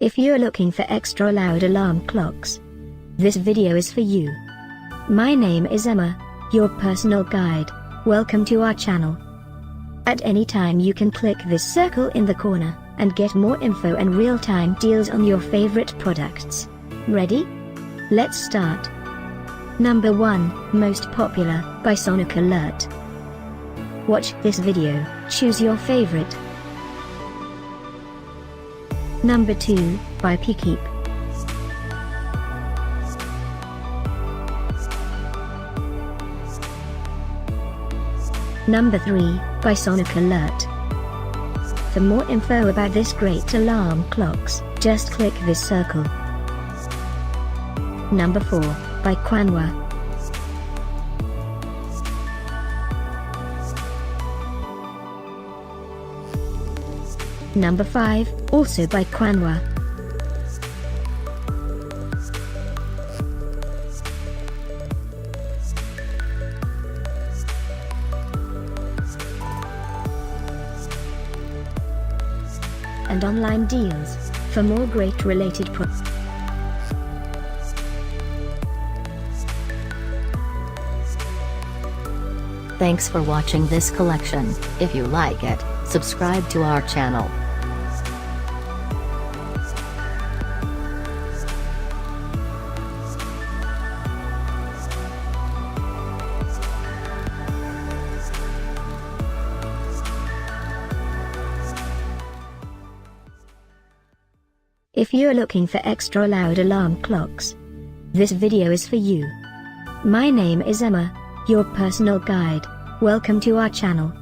If you're looking for extra loud alarm clocks, this video is for you. My name is Emma, your personal guide. Welcome to our channel. At any time you can click this circle in the corner, and get more info and real-time deals on your favorite products. Ready? Let's start. Number 1, Most Popular, by SonicAlert. Watch this video, choose your favorite. Number 2, by Keep. Number 3, by SonicAlert. For more info about this great alarm clocks, just click this circle. Number 4, by Quanwa. Number 5, also by Quanwa. And online deals, for more great related products. Thanks for watching this collection. If you like it, subscribe to our channel. If you're looking for extra loud alarm clocks, this video is for you. My name is Emma, your personal guide. Welcome to our channel.